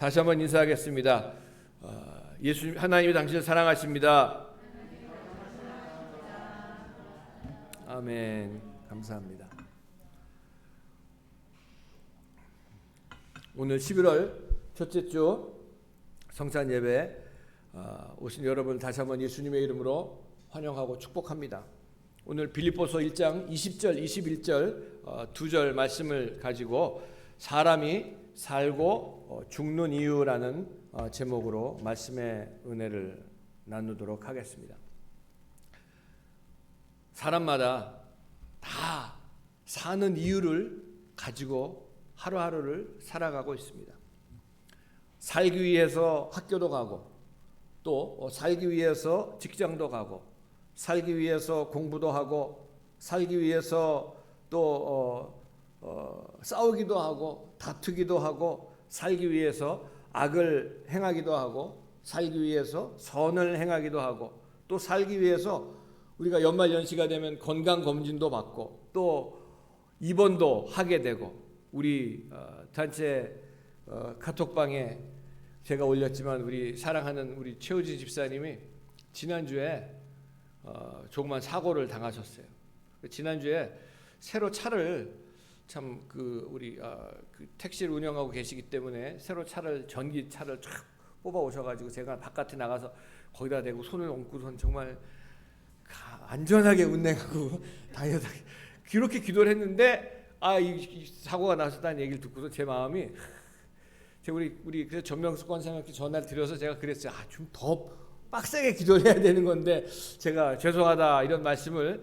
다시 한번 인사하겠습니다. 예수 하나님이 당신을 사랑하십니다. 아멘. 감사합니다. 오늘 11월 첫째 주 성찬 예배 오신 여러분 다시 한번 예수님의 이름으로 환영하고 축복합니다. 오늘 빌립보서 1장 20절 21절 두 절 말씀을 가지고 사람이 살고 죽는 이유라는 제목으로 말씀의 은혜를 나누도록 하겠습니다. 사람마다 다 사는 이유를 가지고 하루하루를 살아가고 있습니다. 살기 위해서 학교도 가고 또 살기 위해서 직장도 가고 살기 위해서 공부도 하고 살기 위해서 또 싸우기도 하고 다투기도 하고 살기 위해서 악을 행하기도 하고 살기 위해서 선을 행하기도 하고 또 살기 위해서 우리가 연말연시가 되면 건강검진도 받고 또 입원도 하게 되고 우리 단체 카톡방에 제가 올렸지만 우리 사랑하는 우리 최우진 집사님이 지난주에 조그만 사고를 당하셨어요. 지난주에 새로 차를 참 우리 그 택시를 운영하고 계시기 때문에 새로 차를 전기차를 쫙 뽑아 오셔가지고 제가 바깥에 나가서 거기다 대고 손을 얹고선 정말 안전하게 운행하고 다녀다 그렇게 기도를 했는데 이 사고가 나셨다는 얘기를 듣고서 제 마음이 제가 우리 그래서 전명숙 권사님께 전화를 드려서 제가 그랬어요. 좀 더 빡세게 기도를 해야 되는 건데 제가 죄송하다 이런 말씀을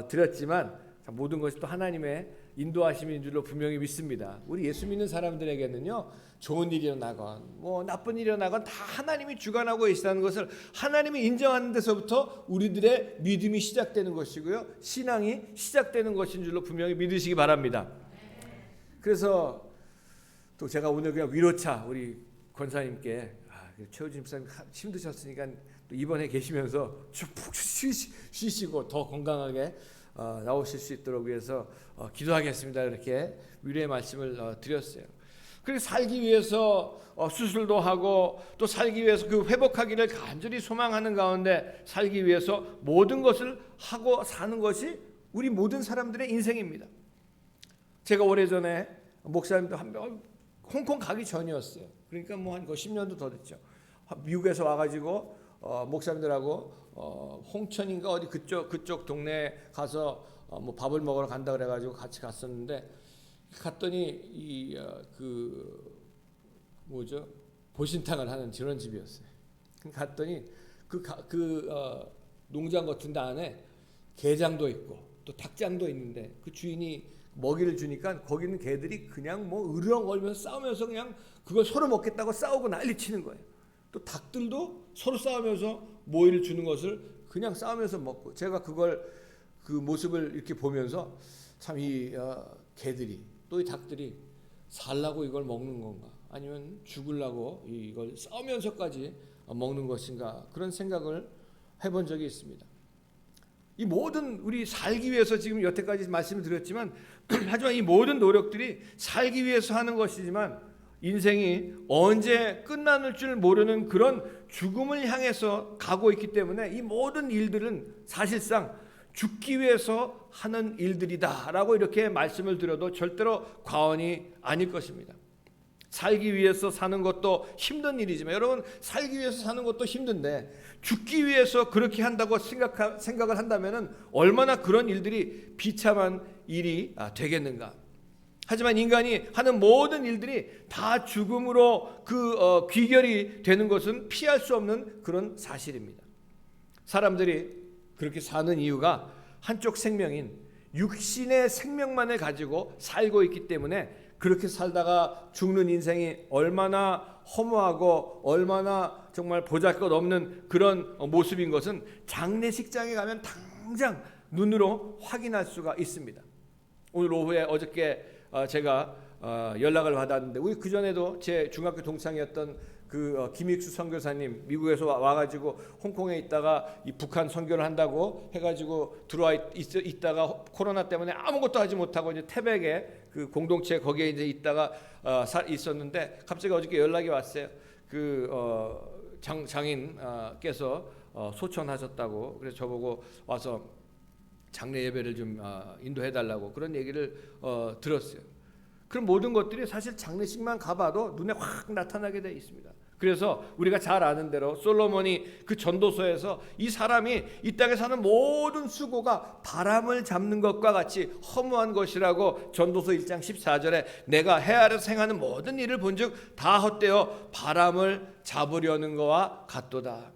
드렸지만 모든 것이 또 하나님의 인도하심인 줄로 분명히 믿습니다. 우리 예수 믿는 사람들에게는요 좋은 일이 일어나건 뭐 나쁜 일이 일어나건 다 하나님이 주관하고 계시다는 것을 하나님이 인정하는 데서부터 우리들의 믿음이 시작되는 것이고요 신앙이 시작되는 것인 줄로 분명히 믿으시기 바랍니다. 그래서 또 제가 오늘 그냥 위로차 우리 권사님께 최우진 집사님 힘드셨으니까 또 입원해 계시면서 좀 푹 쉬시고 더 건강하게 나오실 수 있도록 위해서 기도하겠습니다. 이렇게 위로의 말씀을 드렸어요. 그리고 살기 위해서 수술도 하고 또 살기 위해서 그 회복하기를 간절히 소망하는 가운데 살기 위해서 모든 것을 하고 사는 것이 우리 모든 사람들의 인생입니다. 제가 오래전에 목사님도 홍콩 가기 전이었어요. 그러니까 뭐 한 10년도 더 됐죠. 미국에서 와가지고 목사님들하고 홍천인가 어디 그쪽 동네에 가서 뭐 밥을 먹으러 간다 그래가지고 같이 갔었는데 갔더니 보신탕을 하는 그런 집이었어요. 갔더니 농장 같은 데 안에 게장도 있고 또 닭장도 있는데 그 주인이 먹이를 주니까 거기는 개들이 그냥 뭐 으르렁거리면서 싸우면서 그냥 그걸 서로 먹겠다고 싸우고 난리치는 거예요. 또 닭들도 서로 싸우면서 모이를 주는 것을 그냥 싸우면서 먹고 제가 그 모습을 이렇게 보면서 참 이 개들이 또 이 닭들이 살라고 이걸 먹는 건가 아니면 죽으려고 이걸 싸우면서까지 먹는 것인가 그런 생각을 해본 적이 있습니다. 이 모든 우리 살기 위해서 지금 여태까지 말씀을 드렸지만 하지만 이 모든 노력들이 살기 위해서 하는 것이지만 인생이 언제 끝나는 줄 모르는 그런 죽음을 향해서 가고 있기 때문에 이 모든 일들은 사실상 죽기 위해서 하는 일들이다라고 이렇게 말씀을 드려도 절대로 과언이 아닐 것입니다. 살기 위해서 사는 것도 힘든 일이지만 여러분 살기 위해서 사는 것도 힘든데 죽기 위해서 그렇게 한다고 생각을 한다면 얼마나 그런 일들이 비참한 일이 되겠는가. 하지만 인간이 하는 모든 일들이 다 죽음으로 귀결이 되는 것은 피할 수 없는 그런 사실입니다. 사람들이 그렇게 사는 이유가 한쪽 생명인 육신의 생명만을 가지고 살고 있기 때문에 그렇게 살다가 죽는 인생이 얼마나 허무하고 얼마나 정말 보잘것없는 그런 모습인 것은 장례식장에 가면 당장 눈으로 확인할 수가 있습니다. 오늘 오후에 어저께 제가 연락을 받았는데 우리 그전에도 제 중학교 동창이었던 김익수 선교사님 미국에서 와가지고 홍콩에 있다가 이 북한 선교를 한다고 해가지고 들어와 있다가 코로나 때문에 아무것도 하지 못하고 이제 태백에 그 공동체 거기에 이제 있다가 있었는데 갑자기 어저께 연락이 왔어요. 그 장인께서 소천하셨다고. 그래서 저보고 와서 장례 예배를 좀 인도해 달라고 그런 얘기를 들었어요. 그런 모든 것들이 사실 장례식만 가봐도 눈에 확 나타나게 되어 있습니다. 그래서 우리가 잘 아는 대로 솔로몬이 그 전도서에서 이 사람이 이 땅에 사는 모든 수고가 바람을 잡는 것과 같이 허무한 것이라고 전도서 1장 14절에 내가 해 아래서 행하는 모든 일을 본즉 다 헛되어 바람을 잡으려는 것과 같도다.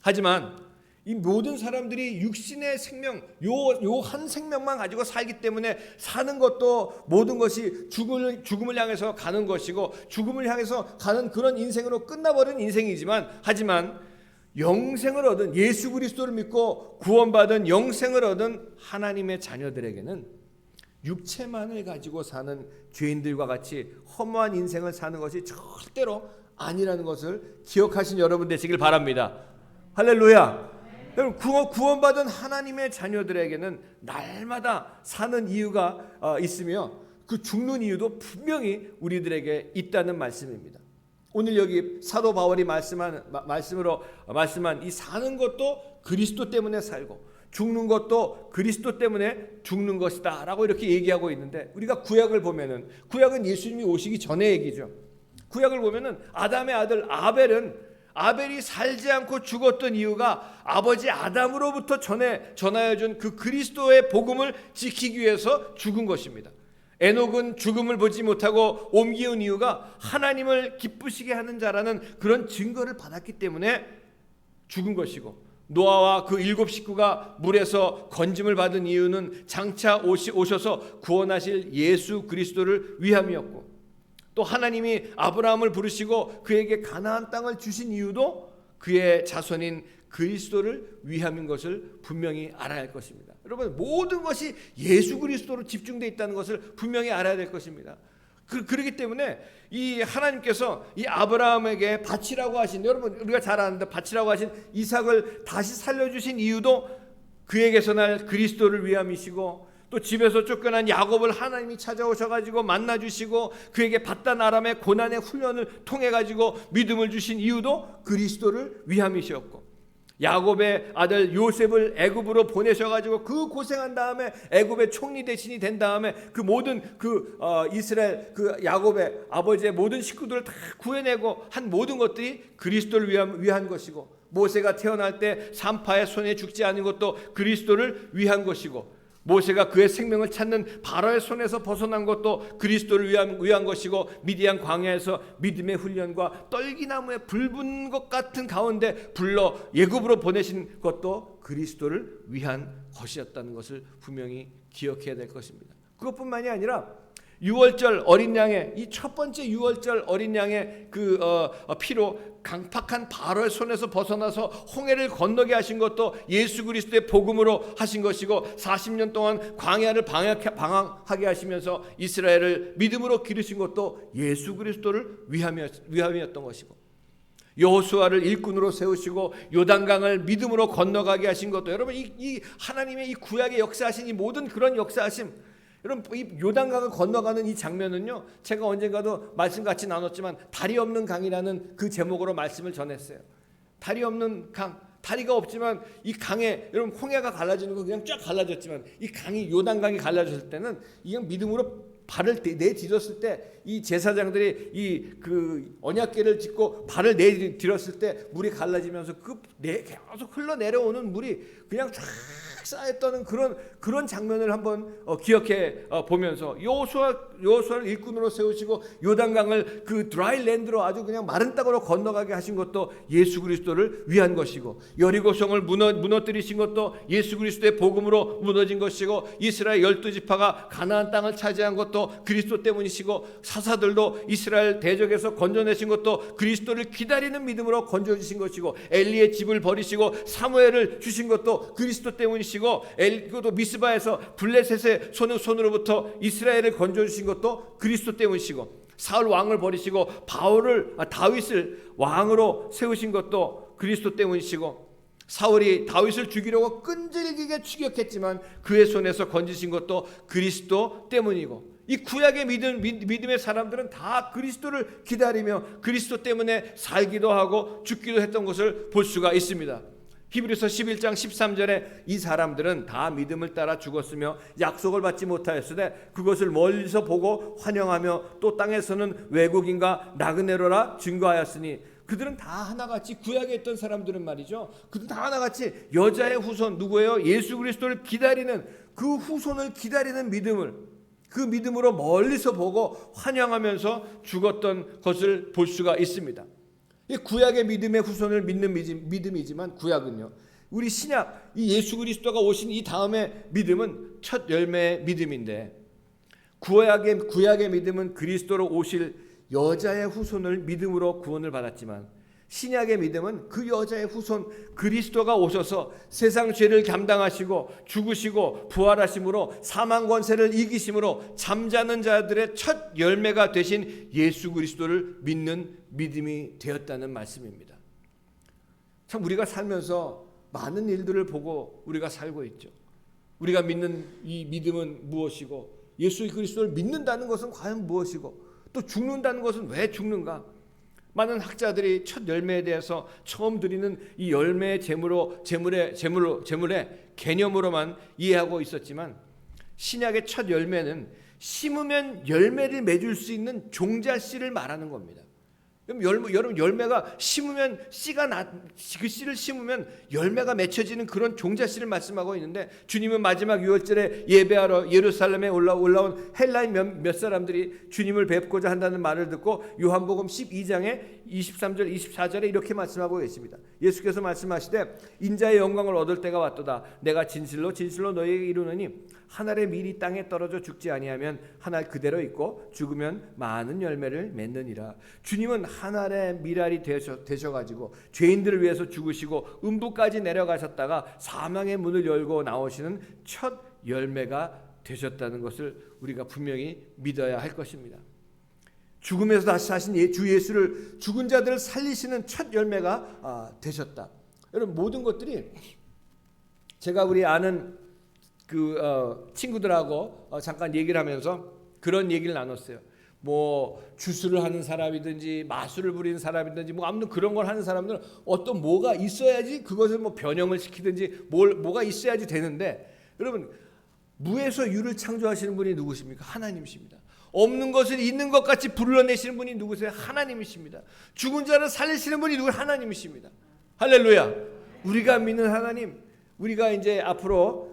하지만 이 모든 사람들이 육신의 생명, 요 한 생명만 가지고 살기 때문에 사는 것도 모든 것이 죽음을 향해서 가는 것이고 죽음을 향해서 가는 그런 인생으로 끝나버린 인생이지만, 하지만 영생을 얻은, 예수 그리스도를 믿고 구원받은 영생을 얻은 하나님의 자녀들에게는 육체만을 가지고 사는 죄인들과 같이 허무한 인생을 사는 것이 절대로 아니라는 것을 기억하신 여러분 되시길 바랍니다. 할렐루야. 구원받은 하나님의 자녀들에게는 날마다 사는 이유가 있으며 그 죽는 이유도 분명히 우리들에게 있다는 말씀입니다. 오늘 여기 사도 바울이 말씀한 이 사는 것도 그리스도 때문에 살고 죽는 것도 그리스도 때문에 죽는 것이다 라고 이렇게 얘기하고 있는데, 우리가 구약을 보면은, 구약은 예수님이 오시기 전의 얘기죠. 구약을 보면은 아담의 아들 아벨이 살지 않고 죽었던 이유가 아버지 아담으로부터 전하여 준 그 그리스도의 복음을 지키기 위해서 죽은 것입니다. 에녹은 죽음을 보지 못하고 옮기운 이유가 하나님을 기쁘시게 하는 자라는 그런 증거를 받았기 때문에 죽은 것이고, 노아와 그 7 식구가 물에서 건짐을 받은 이유는 장차 오셔서 구원하실 예수 그리스도를 위함이었고, 또 하나님이 아브라함을 부르시고 그에게 가나안 땅을 주신 이유도 그의 자손인 그리스도를 위함인 것을 분명히 알아야 할 것입니다. 여러분, 모든 것이 예수 그리스도로 집중되어 있다는 것을 분명히 알아야 될 것입니다. 그렇기 때문에 이 하나님께서 이 아브라함에게 바치라고 하신, 여러분 우리가 잘 아는데 바치라고 하신 이삭을 다시 살려주신 이유도 그에게서 날 그리스도를 위함이시고, 또 집에서 쫓겨난 야곱을 하나님이 찾아오셔가지고 만나주시고 그에게 바단 아람의 고난의 훈련을 통해가지고 믿음을 주신 이유도 그리스도를 위함이셨고, 야곱의 아들 요셉을 애굽으로 보내셔가지고 그 고생한 다음에 애굽의 총리 대신이 된 다음에 그 모든 이스라엘 야곱의 아버지의 모든 식구들을 다 구해내고 한 모든 것들이 그리스도를 위한 것이고, 모세가 태어날 때 산파의 손에 죽지 않은 것도 그리스도를 위한 것이고, 모세가 그의 생명을 찾는 바로의 손에서 벗어난 것도 그리스도를 위한 것이고, 미디안 광야에서 믿음의 훈련과 떨기나무에 불붙은 것 같은 가운데 불러 예굽으로 보내신 것도 그리스도를 위한 것이었다는 것을 분명히 기억해야 될 것입니다. 그것뿐만이 아니라 유월절 어린 양의, 이 첫 번째 유월절 어린 양의 그 피로 강팍한 바로의 손에서 벗어나서 홍해를 건너게 하신 것도 예수 그리스도의 복음으로 하신 것이고, 40년 동안 광야를 방황하게 하시면서 이스라엘을 믿음으로 기르신 것도 예수 그리스도를 위함이었던 것이고, 여호수아를 일꾼으로 세우시고 요단강을 믿음으로 건너가게 하신 것도, 여러분 이 하나님의 이 구약의 역사하신 이 모든 그런 역사하심, 여러분 이 요단강을 건너가는 이 장면은요, 제가 언젠가도 말씀같이 나눴지만 다리 없는 강이라는 그 제목으로 말씀을 전했어요. 다리 없는 강, 다리가 없지만 이 강에, 여러분 홍해가 갈라지는 거 그냥 쫙 갈라졌지만 이 강이, 요단강이 갈라졌을 때는 이건 믿음으로 발을 내디뎠을 때 이 제사장들이 이 그 언약궤를 짚고 발을 내디뎠을 때 물이 갈라지면서 계속 흘러내려오는 물이 그냥 쫙 쌓였다는 그런 장면을 한번 기억해 보면서, 여호수아를 일꾼으로 세우시고 요단강을 그 드라이랜드로 아주 그냥 마른 땅으로 건너가게 하신 것도 예수 그리스도를 위한 것이고, 여리고성을 무너뜨리신 것도 예수 그리스도의 복음으로 무너진 것이고, 이스라엘 12지파가 가나안 땅을 차지한 것도 그리스도 때문이시고, 사사들도 이스라엘 대적에서 건져내신 것도 그리스도를 기다리는 믿음으로 건져주신 것이고, 엘리의 집을 버리시고 사무엘을 주신 것도 그리스도 때문이시고, 그것도 미스바에서 블레셋의 손으로부터 이스라엘을 건져주신 것도 그리스도 때문이시고, 사울 왕을 버리시고 다윗을 왕으로 세우신 것도 그리스도 때문이시고, 사울이 다윗을 죽이려고 끈질기게 추격했지만 그의 손에서 건지신 것도 그리스도 때문이고, 이 구약의 믿음의 사람들은 다 그리스도를 기다리며 그리스도 때문에 살기도 하고 죽기도 했던 것을 볼 수가 있습니다. 히브리서 11장 13절에 이 사람들은 다 믿음을 따라 죽었으며 약속을 받지 못하였으되 그것을 멀리서 보고 환영하며 또 땅에서는 외국인과 나그네로라 증거하였으니, 그들은 다 하나같이 구약에 있던 사람들은 말이죠, 그들은 다 하나같이 여자의 후손 누구예요? 예수 그리스도를 기다리는 그 후손을 기다리는 믿음을, 그 믿음으로 멀리서 보고 환영하면서 죽었던 것을 볼 수가 있습니다. 이 구약의 믿음의 후손을 믿는 믿음이지만 구약은요, 우리 신약 이 예수 그리스도가 오신 이 다음의 믿음은 첫 열매의 믿음인데, 구약의 믿음은 그리스도로 오실 여자의 후손을 믿음으로 구원을 받았지만, 신약의 믿음은 그 여자의 후손 그리스도가 오셔서 세상 죄를 감당하시고 죽으시고 부활하심으로 사망 권세를 이기심으로 잠자는 자들의 첫 열매가 되신 예수 그리스도를 믿는 믿음이 되었다는 말씀입니다. 참 우리가 살면서 많은 일들을 보고 우리가 살고 있죠. 우리가 믿는 이 믿음은 무엇이고, 예수 그리스도를 믿는다는 것은 과연 무엇이고, 또 죽는다는 것은 왜 죽는가? 많은 학자들이 첫 열매에 대해서 처음 드리는 이 열매의 제물의 개념으로만 이해하고 있었지만, 신약의 첫 열매는 심으면 열매를 맺을 수 있는 종자씨를 말하는 겁니다. 여러분, 열매가 심으면 그 씨를 심으면 열매가 맺혀지는 그런 종자씨를 말씀하고 있는데, 주님은 마지막 유월절에 예배하러 예루살렘에 올라온 헬라인 몇 사람들이 주님을 뵙고자 한다는 말을 듣고 요한복음 12장에 23절 24절에 이렇게 말씀하고 계십니다. 예수께서 말씀하시되 인자의 영광을 얻을 때가 왔도다. 내가 진실로 너희에게 이르노니 하늘의 밀이 땅에 떨어져 죽지 아니하면 하늘 그대로 있고 죽으면 많은 열매를 맺느니라. 주님은 하늘의 밀알이 되셔가지고 죄인들을 위해서 죽으시고 음부까지 내려가셨다가 사망의 문을 열고 나오시는 첫 열매가 되셨다는 것을 우리가 분명히 믿어야 할 것입니다. 죽음에서 다시 사신 주 예수를, 죽은 자들을 살리시는 첫 열매가 되셨다. 여러분, 모든 것들이, 제가 우리 아는 친구들하고 잠깐 얘기를 하면서 그런 얘기를 나눴어요. 뭐 주술을 하는 사람이든지 마술을 부리는 사람이든지 뭐 아무튼 그런 걸 하는 사람들은 어떤 뭐가 있어야지 그것을 뭐 변형을 시키든지 뭐가 있어야지 되는데, 여러분, 무에서 유를 창조하시는 분이 누구십니까? 하나님이십니다. 없는 것을 있는 것 같이 불러내시는 분이 누구세요? 하나님이십니다. 죽은 자를 살리시는 분이 누구예요? 하나님이십니다. 할렐루야. 우리가 믿는 하나님, 우리가 이제 앞으로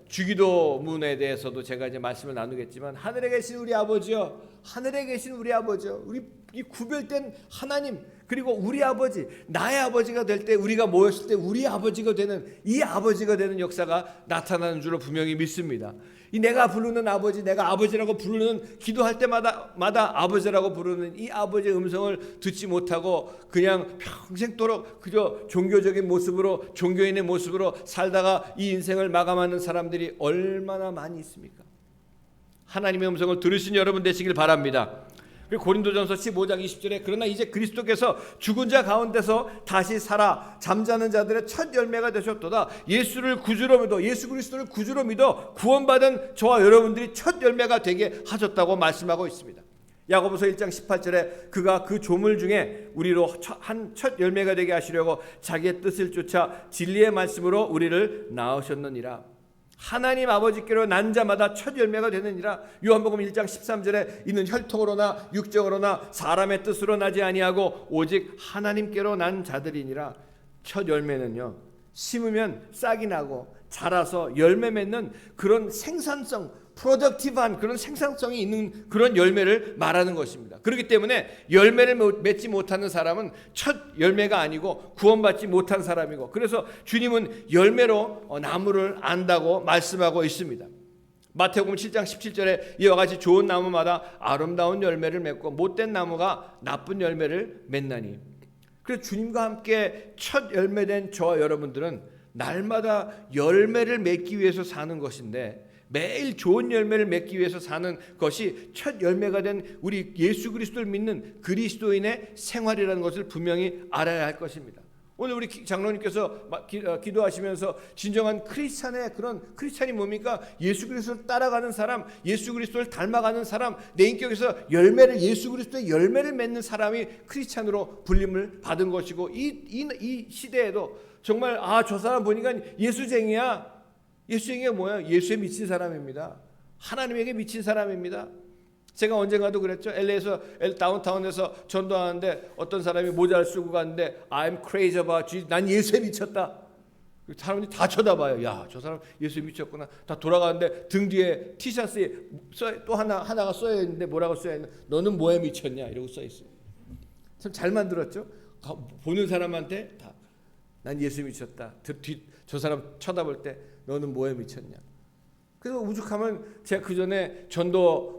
주기도문에 대해서도 제가 이제 말씀을 나누겠지만, 하늘에 계신 우리 아버지요, 하늘에 계신 우리 아버지요, 우리 이 구별된 하나님, 그리고 우리 아버지, 나의 아버지가 될 때, 우리가 모였을 때 우리 아버지가 되는, 이 아버지가 되는 역사가 나타나는 줄로 분명히 믿습니다. 이 내가 부르는 아버지, 내가 아버지라고 부르는, 기도할 때마다 아버지라고 부르는 이 아버지의 음성을 듣지 못하고 그냥 평생도록 그저 종교적인 모습으로, 종교인의 모습으로 살다가 이 인생을 마감하는 사람들이 얼마나 많이 있습니까? 하나님의 음성을 들으신 여러분 되시길 바랍니다. 그리고 고린도전서 15장 20절에 그러나 이제 그리스도께서 죽은 자 가운데서 다시 살아 잠자는 자들의 첫 열매가 되셨도다. 예수 그리스도를 구주로 믿어 구원받은 저와 여러분들이 첫 열매가 되게 하셨다고 말씀하고 있습니다. 야고보서 1장 18절에 그가 그 조물 중에 우리로 첫 열매가 되게 하시려고 자기의 뜻을 쫓아 진리의 말씀으로 우리를 낳으셨느니라. 하나님 아버지께로 난 자마다 첫 열매가 되느니라. 요한복음 1장 13절에 이는 혈통으로나 육정으로나 사람의 뜻으로 나지 아니하고 오직 하나님께로 난 자들이니라. 첫 열매는요, 심으면 싹이 나고 자라서 열매 맺는 그런 생산성, 프로덕티브한 그런 생산성이 있는 그런 열매를 말하는 것입니다. 그렇기 때문에 열매를 맺지 못하는 사람은 첫 열매가 아니고 구원받지 못한 사람이고, 그래서 주님은 열매로 나무를 안다고 말씀하고 있습니다. 마태복음 7장 17절에 이와 같이 좋은 나무마다 아름다운 열매를 맺고 못된 나무가 나쁜 열매를 맺나니. 그래서 주님과 함께 첫 열매된 저와 여러분들은 날마다 열매를 맺기 위해서 사는 것인데, 매일 좋은 열매를 맺기 위해서 사는 것이 첫 열매가 된 우리 예수 그리스도를 믿는 그리스도인의 생활이라는 것을 분명히 알아야 할 것입니다. 오늘 우리 장로님께서 기도하시면서 진정한 크리스찬의 그런 크리스찬이 뭡니까? 예수 그리스도를 따라가는 사람, 예수 그리스도를 닮아가는 사람, 내 인격에서 예수 그리스도의 열매를 맺는 사람이 크리스찬으로 불림을 받은 것이고, 이 시대에도 정말 저 사람 보니까 예수쟁이야. 예수쟁이가 뭐야? 예수에 미친 사람입니다. 하나님에게 미친 사람입니다. 제가 언젠가도 그랬죠. LA에서 다운타운에서 전도하는데 어떤 사람이 모자를 쓰고 갔는데 I'm crazy about Jesus. 난 예수에 미쳤다. 사람들이 다 쳐다봐요. 야, 저 사람 예수에 미쳤구나. 다 돌아가는데 등 뒤에 티셔츠에 또 하나가 써져 있는데 뭐라고 써져 있는? 너는 뭐에 미쳤냐? 이러고 써 있어요. 참 잘 만들었죠. 보는 사람한테 다 난 예수에 미쳤다. 저 사람 쳐다볼 때 너는 뭐에 미쳤냐? 그래서 오죽하면 제가 그 전에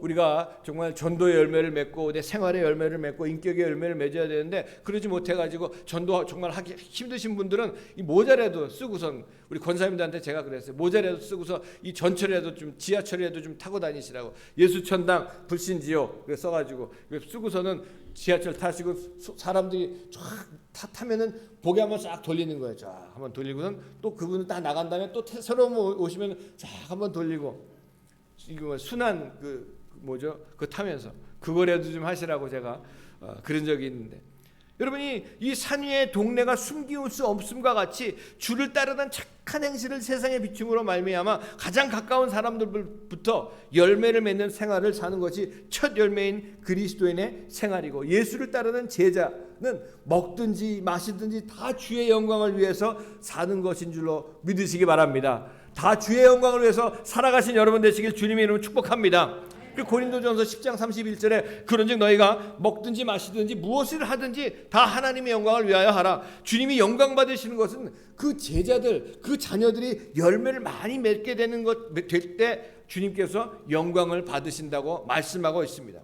우리가 정말 전도의 열매를 맺고 내 생활의 열매를 맺고 인격의 열매를 맺어야 되는데 그러지 못해가지고 전도 정말 하기 힘드신 분들은 이 모자라도 쓰고선, 우리 권사님들한테 제가 그랬어요. 모자라도 쓰고서 이 전철이라도 좀, 지하철이라도 좀 타고 다니시라고. 예수천당 불신지요 써가지고 쓰고서는 지하철 타시고 사람들이 쫙 타면은 보게 한번 싹 돌리는 거예요. 쫙 한번 돌리고선 또 그분은 다 나간 다음에 또 새로 오시면 쫙 한번 돌리고, 이거 순환 그거 타면서 그거라도 좀 하시라고 제가 그런 적이 있는데, 여러분이 이 산 위의 동네가 숨기울 수 없음과 같이 주를 따르던 착한 행실을 세상에 비춤으로 말미암아 가장 가까운 사람들부터 열매를 맺는 생활을 사는 것이 첫 열매인 그리스도인의 생활이고, 예수를 따르는 제자는 먹든지 마시든지 다 주의 영광을 위해서 사는 것인 줄로 믿으시기 바랍니다. 다 주의 영광을 위해서 살아가신 여러분 되시길 주님의 이름으로 축복합니다. 고린도전서 10장 31절에 그런즉 너희가 먹든지 마시든지 무엇을 하든지 다 하나님의 영광을 위하여 하라. 주님이 영광 받으시는 것은 그 제자들, 그 자녀들이 열매를 많이 맺게 되는 것 될 때 주님께서 영광을 받으신다고 말씀하고 있습니다.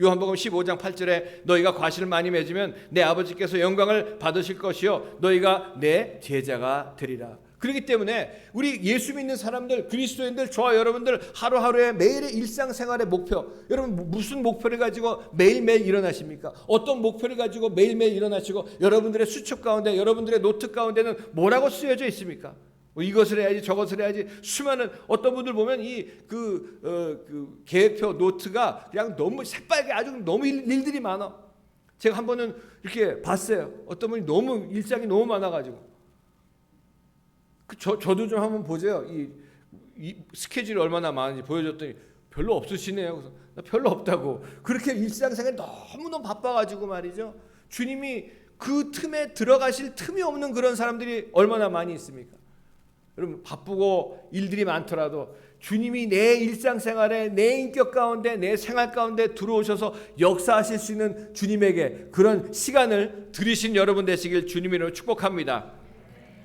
요한복음 15장 8절에 너희가 과실을 많이 맺으면 내 아버지께서 영광을 받으실 것이요 너희가 내 제자가 되리라. 그렇기 때문에 우리 예수 믿는 사람들, 그리스도인들, 저와 여러분들 하루하루의 매일의 일상생활의 목표, 여러분 무슨 목표를 가지고 매일매일 일어나십니까? 어떤 목표를 가지고 매일매일 일어나시고 여러분들의 수첩 가운데, 여러분들의 노트 가운데는 뭐라고 쓰여져 있습니까? 뭐 이것을 해야지 저것을 해야지, 수많은, 어떤 분들 보면 계획표 노트가 그냥 너무 새빨개, 아주 너무 일들이 많아. 제가 한 번은 이렇게 봤어요. 어떤 분이 너무 일상이 너무 많아가지고 저도 좀 한번 보세요. 이 스케줄이 얼마나 많은지 보여줬더니 별로 없으시네요. 그래서 나 별로 없다고. 그렇게 일상생활 너무너무 바빠가지고 말이죠. 주님이 그 틈에 들어가실 틈이 없는 그런 사람들이 얼마나 많이 있습니까? 여러분 바쁘고 일들이 많더라도 주님이 내 일상생활에, 내 인격 가운데, 내 생활 가운데 들어오셔서 역사하실 수 있는 주님에게 그런 시간을 들이신 여러분 되시길 주님으로 축복합니다.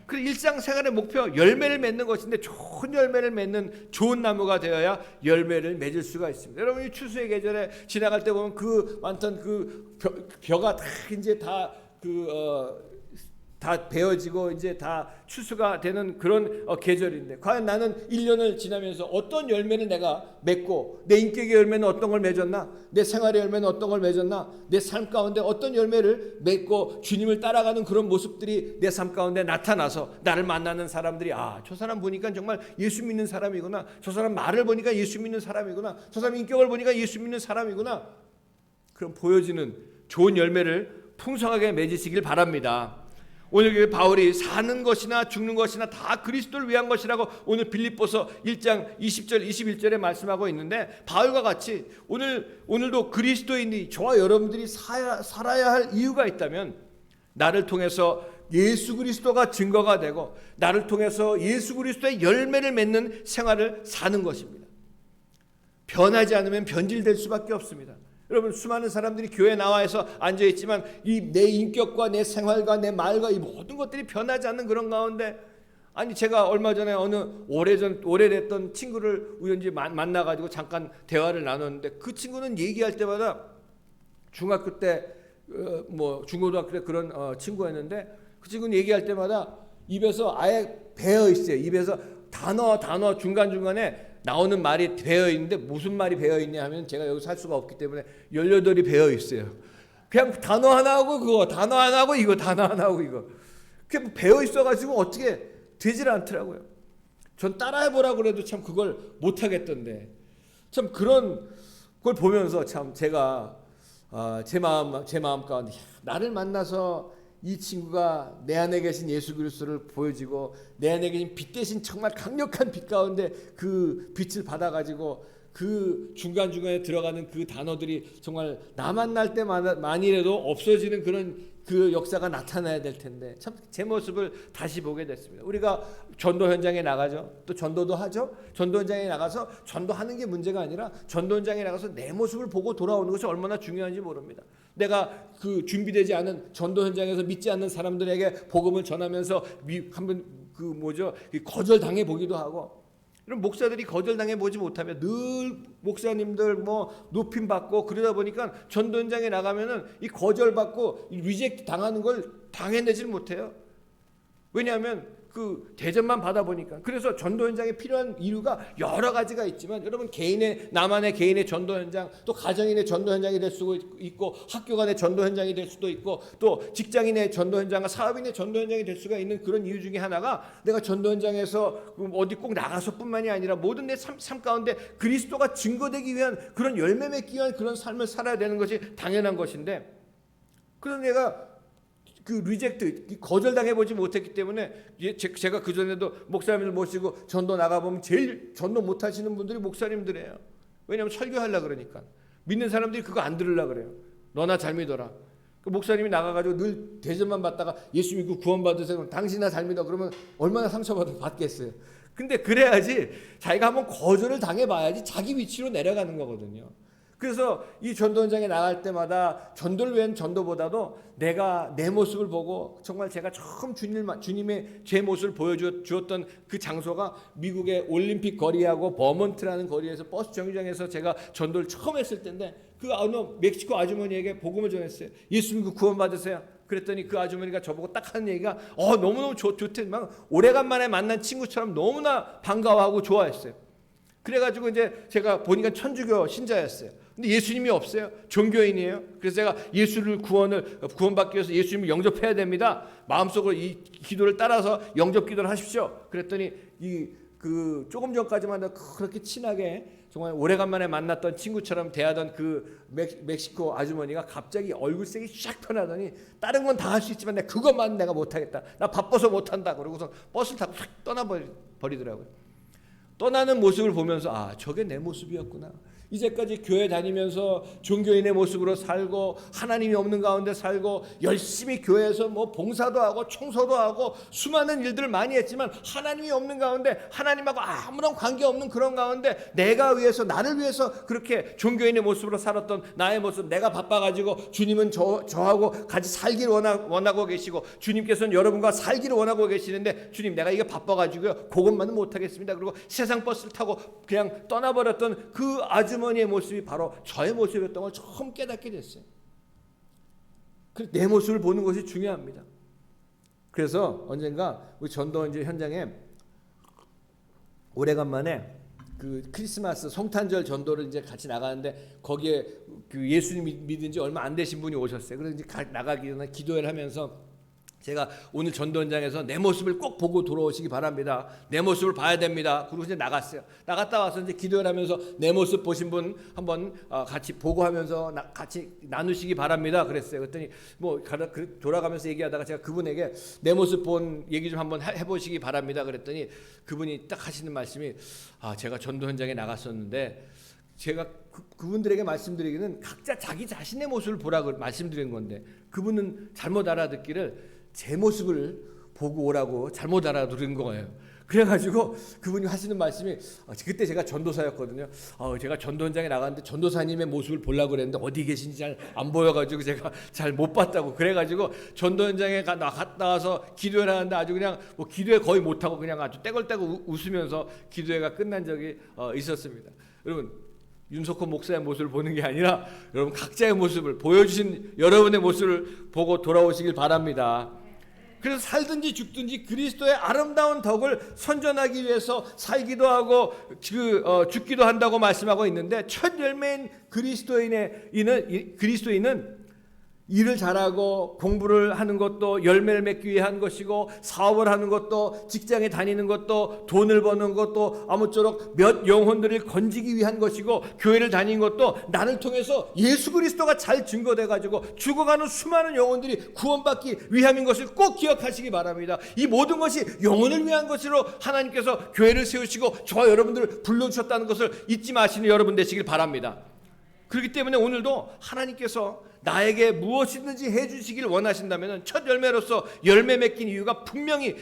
그 일상생활의 목표, 열매를 맺는 것인데 좋은 열매를 맺는 좋은 나무가 되어야 열매를 맺을 수가 있습니다. 여러분 이 추수의 계절에 지나갈 때 보면 그 많던 그 벼가 다 이제 다 베어지고 이제 다 추수가 되는 그런 계절인데, 과연 나는 1년을 지나면서 어떤 열매를 내가 맺고, 내 인격의 열매는 어떤 걸 맺었나, 내 생활의 열매는 어떤 걸 맺었나, 내 삶 가운데 어떤 열매를 맺고 주님을 따라가는 그런 모습들이 내 삶 가운데 나타나서 나를 만나는 사람들이 저 사람 보니까 정말 예수 믿는 사람이구나, 저 사람 말을 보니까 예수 믿는 사람이구나, 저 사람 인격을 보니까 예수 믿는 사람이구나, 그럼 보여지는 좋은 열매를 풍성하게 맺으시길 바랍니다. 오늘 바울이 사는 것이나 죽는 것이나 다 그리스도를 위한 것이라고 오늘 빌립보서 1장 20절 21절에 말씀하고 있는데, 바울과 같이 오늘도 그리스도인이, 저와 여러분들이 살아야 할 이유가 있다면 나를 통해서 예수 그리스도가 증거가 되고 나를 통해서 예수 그리스도의 열매를 맺는 생활을 사는 것입니다. 변하지 않으면 변질될 수밖에 없습니다. 여러분 수많은 사람들이 교회에 나와서 앉아있지만 내 인격과 내 생활과 내 말과 이 모든 것들이 변하지 않는 그런 가운데, 제가 얼마 전에 어느 오래됐던 친구를 우연히 만나가지고 잠깐 대화를 나눴는데, 그 친구는 얘기할 때마다 중학교 때 중고등학교 때 그런 친구였는데, 그 친구는 얘기할 때마다 입에서 아예 배어 있어요. 입에서 단어 중간중간에 나오는 말이 배어 있는데, 무슨 말이 배어 있냐 하면 제가 여기 살 수가 없기 때문에 18이 배어 있어요. 그냥 단어 하나 하고 그거, 단어 하나 하고 이거, 단어 하나 하고 이거. 그게 배어 있어가지고 어떻게 되질 않더라고요. 전 따라해보라고 그래도 참 그걸 못하겠던데, 참 그런 걸 보면서 참 제가 제 마음 가운데 나를 만나서 이 친구가 내 안에 계신 예수 그리스도를 보여지고 내 안에 계신 빛 대신 정말 강력한 빛 가운데 그 빛을 받아가지고 그 중간중간에 들어가는 그 단어들이 정말 나 만날 때만이라도 없어지는 그런 그 역사가 나타나야 될 텐데, 참 제 모습을 다시 보게 됐습니다. 우리가 전도 현장에 나가죠. 또 전도도 하죠. 전도 현장에 나가서 전도하는 게 문제가 아니라 전도 현장에 나가서 내 모습을 보고 돌아오는 것이 얼마나 중요한지 모릅니다. 내가 그 준비되지 않은 전도 현장에서 믿지 않는 사람들에게 복음을 전하면서 한번 거절당해 보기도 하고, 이런 목사들이 거절당해 보지 못하면 늘 목사님들 높임 받고 그러다 보니까 전도 현장에 나가면은 이 거절받고 리젝트 당하는 걸 당해내질 못해요. 왜냐하면 그 대접만 받아보니까. 그래서 전도 현장에 필요한 이유가 여러 가지가 있지만, 여러분 나만의 개인의 전도 현장, 또 가정인의 전도 현장이 될 수도 있고, 학교 간의 전도 현장이 될 수도 있고, 또 직장인의 전도 현장과 사업인의 전도 현장이 될 수가 있는 그런 이유 중에 하나가, 내가 전도 현장에서 어디 꼭 나가서뿐만이 아니라 모든 내 삶 가운데 그리스도가 증거되기 위한 그런 열매 맺기 위한 그런 삶을 살아야 되는 것이 당연한 것인데, 그런 내가 그 리젝트, 거절당해 보지 못했기 때문에, 제가 그 전에도 목사님들 모시고 전도 나가보면 제일 전도 못 하시는 분들이 목사님들이에요. 왜냐하면 설교하려고 그러니까. 믿는 사람들이 그거 안 들으려고 그래요. 너나 잘 믿어라. 그 목사님이 나가가지고 늘 대접만 받다가 예수 믿고 구원받으세요, 당신이나 잘 믿어, 그러면 얼마나 상처받겠어요. 근데 그래야지 자기가 한번 거절을 당해봐야지 자기 위치로 내려가는 거거든요. 그래서 이 전도 현장에 나갈 때마다 전도를 위한 전도보다도 내가 내 모습을 보고, 정말 제가 처음 주님의 제 모습을 보여주었던 그 장소가 미국의 올림픽 거리하고 버몬트라는 거리에서 버스 정류장에서 제가 전도를 처음 했을 때인데, 그 어느 멕시코 아주머니에게 복음을 전했어요. 예수 믿고 구원 받으세요. 그랬더니 그 아주머니가 저보고 딱 하는 얘기가 너무너무 좋대. 막 오래간만에 만난 친구처럼 너무나 반가워하고 좋아했어요. 그래가지고 이제 제가 보니까 천주교 신자였어요. 근데 예수님이 없어요. 종교인이에요. 그래서 제가 구원받기 위해서 예수님을 영접해야 됩니다. 마음속으로 이 기도를 따라서 영접 기도를 하십시오. 그랬더니 그 조금 전까지만 그렇게 친하게 정말 오래간만에 만났던 친구처럼 대하던 그 멕시코 아주머니가 갑자기 얼굴색이 샥 변하더니, 다른 건 다 할 수 있지만 그것만 내가 못하겠다. 나 바빠서 못한다. 그러고서 버스를 타고 휙 떠나버리더라고요. 떠나는 모습을 보면서 저게 내 모습이었구나. 이제까지 교회 다니면서 종교인의 모습으로 살고, 하나님이 없는 가운데 살고, 열심히 교회에서 봉사도 하고 청소도 하고 수많은 일들을 많이 했지만, 하나님이 없는 가운데, 하나님하고 아무런 관계없는 그런 가운데 나를 위해서 그렇게 종교인의 모습으로 살았던 나의 모습, 내가 바빠가지고 주님은 저하고 같이 살기를 원하고 계시고, 주님께서는 여러분과 살기를 원하고 계시는데, 주님 내가 이거 바빠가지고요 그것만은 못하겠습니다. 그리고 세상 버스를 타고 그냥 떠나버렸던 그 아주머니의 모습이 바로 저의 모습이었던 걸 처음 깨닫게 됐어요. 내 모습을 보는 것이 중요합니다. 그래서 언젠가 우리 전도 이제 현장에 오래간만에 그 크리스마스 성탄절 전도를 이제 같이 나가는데, 거기에 그 예수님 믿은 지 얼마 안 되신 분이 오셨어요. 그래서 이제 나가기 전에 기도를 하면서, 제가 오늘 전도 현장에서 내 모습을 꼭 보고 돌아오시기 바랍니다. 내 모습을 봐야 됩니다. 그리고 이제 나갔어요. 나갔다 와서 이제 기도를 하면서 내 모습 보신 분 한번 같이 보고 하면서 같이 나누시기 바랍니다. 그랬어요. 그랬더니 돌아가면서 얘기하다가 제가 그분에게 내 모습 본 얘기 좀 한번 해보시기 바랍니다. 그랬더니 그분이 딱 하시는 말씀이, 제가 전도 현장에 나갔었는데, 제가 그분들에게 말씀드리기는 각자 자기 자신의 모습을 보라고 말씀드린 건데, 그분은 잘못 알아듣기를 제 모습을 보고 오라고 잘못 알아들은 거예요. 그래가지고 그분이 하시는 말씀이, 그때 제가 전도사였거든요. 제가 전도 현장에 나갔는데 전도사님의 모습을 보려고 그랬는데 어디 계신지 잘 안 보여가지고 제가 잘 못 봤다고. 그래가지고 전도 현장에 갔다 와서 기도를 하는데 아주 그냥 기도회 거의 못하고 그냥 아주 떼굴떼굴 웃으면서 기도회가 끝난 적이 있었습니다. 여러분, 윤석호 목사의 모습을 보는 게 아니라 여러분 각자의 모습을, 보여주신 여러분의 모습을 보고 돌아오시길 바랍니다. 그래서 살든지 죽든지 그리스도의 아름다운 덕을 선전하기 위해서 살기도 하고 죽기도 한다고 말씀하고 있는데, 첫 열매인 그리스도인은 일을 잘하고 공부를 하는 것도 열매를 맺기 위한 것이고, 사업을 하는 것도, 직장에 다니는 것도, 돈을 버는 것도 아무쪼록 몇 영혼들을 건지기 위한 것이고, 교회를 다니는 것도 나를 통해서 예수 그리스도가 잘 증거돼 가지고 죽어가는 수많은 영혼들이 구원받기 위함인 것을 꼭 기억하시기 바랍니다. 이 모든 것이 영혼을 위한 것으로 하나님께서 교회를 세우시고 저와 여러분들을 불러주셨다는 것을 잊지 마시는 여러분 되시길 바랍니다. 그렇기 때문에 오늘도 하나님께서 나에게 무엇이든지 해주시길 원하신다면 첫 열매로서 열매 맺긴 이유가 분명히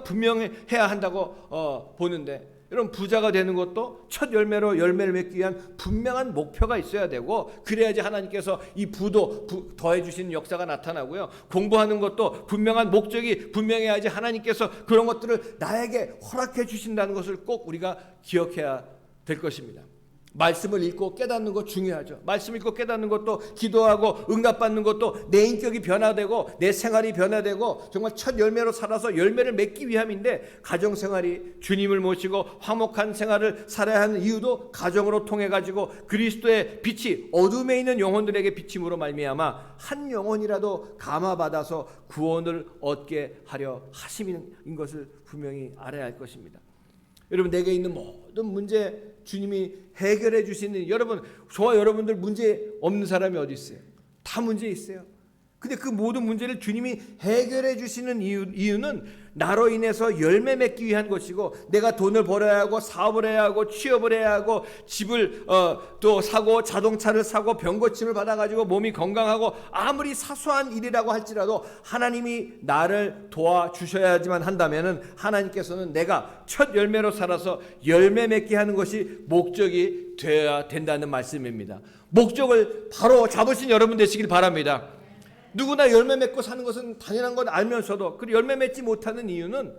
분명해야 한다고 보는데, 여러분 부자가 되는 것도 첫 열매로 열매를 맺기 위한 분명한 목표가 있어야 되고, 그래야지 하나님께서 이 부도 더해 주시는 역사가 나타나고요. 공부하는 것도 분명한 목적이 분명해야지 하나님께서 그런 것들을 나에게 허락해 주신다는 것을 꼭 우리가 기억해야 될 것입니다. 말씀을 읽고 깨닫는 것 중요하죠. 말씀 읽고 깨닫는 것도, 기도하고 응답받는 것도 내 인격이 변화되고 내 생활이 변화되고 정말 첫 열매로 살아서 열매를 맺기 위함인데, 가정생활이 주님을 모시고 화목한 생활을 살아야 하는 이유도 가정으로 통해 가지고 그리스도의 빛이 어둠에 있는 영혼들에게 비침으로 말미암아 한 영혼이라도 감화받아서 구원을 얻게 하려 하심인 것을 분명히 알아야 할 것입니다. 여러분, 내게 있는 모든 문제 주님이 해결해 주시는, 여러분, 저와 여러분들 문제 없는 사람이 어디 있어요? 다 문제 있어요. 근데 그 모든 문제를 주님이 해결해 주시는 이유는 나로 인해서 열매 맺기 위한 것이고, 내가 돈을 벌어야 하고 사업을 해야 하고 취업을 해야 하고 집을 또 사고 자동차를 사고 병고침을 받아가지고 몸이 건강하고, 아무리 사소한 일이라고 할지라도 하나님이 나를 도와주셔야지만 한다면은 하나님께서는 내가 첫 열매로 살아서 열매 맺게 하는 것이 목적이 되어야 된다는 말씀입니다. 목적을 바로 잡으신 여러분 되시길 바랍니다. 누구나 열매 맺고 사는 것은 당연한 건 알면서도 그 열매 맺지 못하는 이유는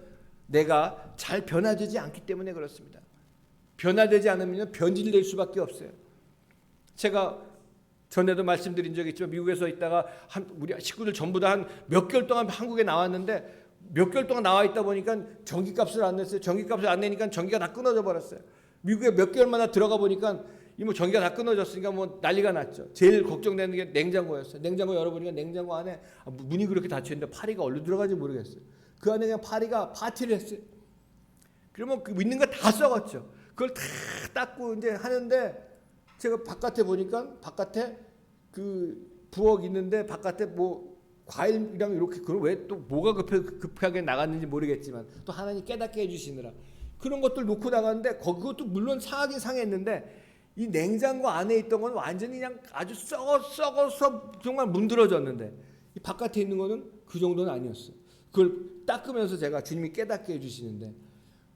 내가 잘 변화되지 않기 때문에 그렇습니다. 변화되지 않으면 변질될 수밖에 없어요. 제가 전에도 말씀드린 적이 있지만, 미국에서 있다가 우리 식구들 전부 다 한 몇 개월 동안 한국에 나왔는데, 몇 개월 동안 나와 있다 보니까 전기값을 안 냈어요. 전기값을 안 내니까 전기가 다 끊어져 버렸어요. 미국에 몇 개월마다 들어가 보니까 전기가 다 끊어졌으니까 난리가 났죠. 제일 걱정되는 게 냉장고였어요. 냉장고 열어보니까 냉장고 안에 문이 그렇게 닫혀 있는데 파리가 어디로 들어가는지 모르겠어요. 그 안에 그냥 파리가 파티를 했어요. 그러면 있는 거 다 썩었죠. 그걸 다 닦고 이제 하는데, 제가 바깥에 보니까 바깥에 그 부엌 있는데 바깥에 과일이랑 이렇게, 그걸 왜 또 뭐가 급하게 나갔는지 모르겠지만 또 하나님 깨닫게 해주시느라 그런 것들 놓고 나갔는데, 그것도 물론 상하긴 상했는데 이 냉장고 안에 있던 건 완전히 그냥 아주 썩어서 정말 문드러졌는데, 이 바깥에 있는 거는 그 정도는 아니었어요. 그걸 닦으면서 제가 주님이 깨닫게 해주시는데,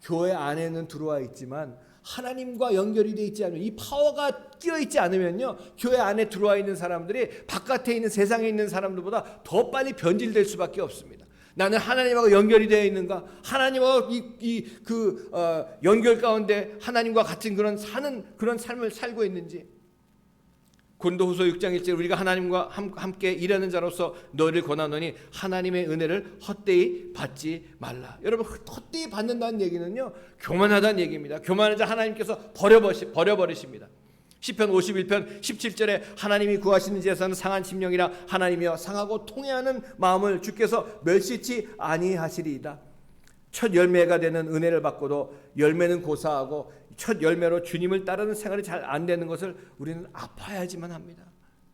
교회 안에는 들어와 있지만 하나님과 연결이 돼 있지 않으면, 이 파워가 끼어 있지 않으면요, 교회 안에 들어와 있는 사람들이 바깥에 있는 세상에 있는 사람들보다 더 빨리 변질될 수밖에 없습니다. 나는 하나님하고 연결이 되어 있는가? 하나님하고 연결 가운데 하나님과 같은 그런 삶을 살고 있는지. 고린도후서 6장 1절, 우리가 하나님과 함께 일하는 자로서 너희를 권하노니 하나님의 은혜를 헛되이 받지 말라. 여러분, 헛되이 받는다는 얘기는요, 교만하다는 얘기입니다. 교만한 자 하나님께서 버려버리십니다. 시편 51편 17절에 하나님이 구하시는 제사는 상한 심령이라 하나님이여 상하고 통회하는 마음을 주께서 멸시치 아니하시리이다. 첫 열매가 되는 은혜를 받고도 열매는 고사하고 첫 열매로 주님을 따르는 생활이 잘 안 되는 것을 우리는 아파야지만 합니다.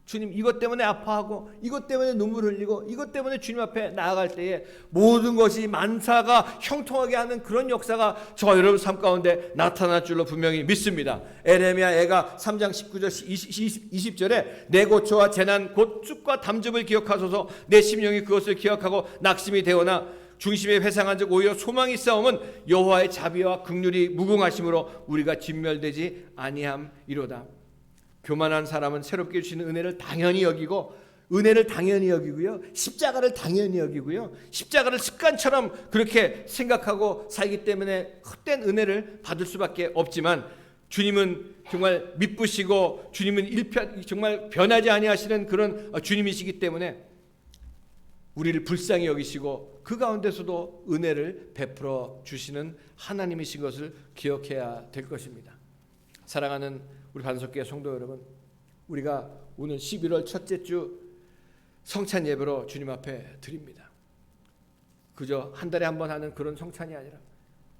주님, 이것 때문에 아파하고 이것 때문에 눈물 흘리고 이것 때문에 주님 앞에 나아갈 때에 모든 것이 만사가 형통하게 하는 그런 역사가 저 여러분 삶 가운데 나타날 줄로 분명히 믿습니다. 에레미야 애가 3장 19절 20절에 내 고초와 재난 곧 쑥과 담즙을 기억하소서. 내 심령이 그것을 기억하고 낙심이 되오나 중심에 회상한 적 오히려 소망이 싸움은 여호와의 자비와 긍휼이 무궁하심으로 우리가 진멸되지 아니함이로다. 교만한 사람은 새롭게 주시는 은혜를 당연히 여기고요. 십자가를 당연히 여기고요. 십자가를 습관처럼 그렇게 생각하고 살기 때문에 헛된 은혜를 받을 수밖에 없지만, 주님은 정말 미쁘시고 주님은 정말 변하지 아니하시는 그런 주님이시기 때문에 우리를 불쌍히 여기시고 그 가운데서도 은혜를 베풀어 주시는 하나님이신 것을 기억해야 될 것입니다. 사랑하는 우리 반석교회 성도 여러분, 우리가 오늘 11월 첫째 주 성찬 예배로 주님 앞에 드립니다. 그저 한 달에 한 번 하는 그런 성찬이 아니라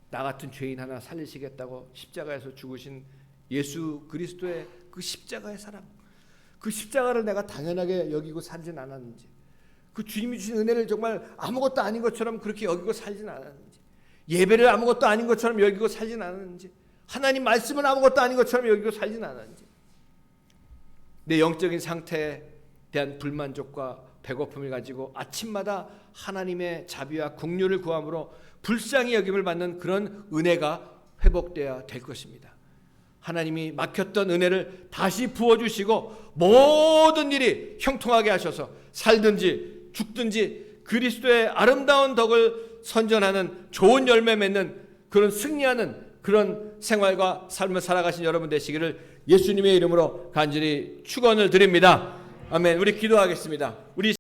나 같은 죄인 하나 살리시겠다고 십자가에서 죽으신 예수 그리스도의 그 십자가의 사랑, 그 십자가를 내가 당연하게 여기고 살진 않았는지, 그 주님이 주신 은혜를 정말 아무것도 아닌 것처럼 그렇게 여기고 살진 않았는지, 예배를 아무것도 아닌 것처럼 여기고 살진 않았는지, 하나님 말씀은 아무것도 아닌 것처럼 여기고 살진 않았는지, 내 영적인 상태에 대한 불만족과 배고픔을 가지고 아침마다 하나님의 자비와 긍휼을 구함으로 불쌍히 여김을 받는 그런 은혜가 회복되어야 될 것입니다. 하나님이 막혔던 은혜를 다시 부어주시고 모든 일이 형통하게 하셔서 살든지 죽든지 그리스도의 아름다운 덕을 선전하는 좋은 열매 맺는 그런 승리하는 그런 생활과 삶을 살아가신 여러분 되시기를 예수님의 이름으로 간절히 축원을 드립니다. 아멘. 우리 기도하겠습니다. 우리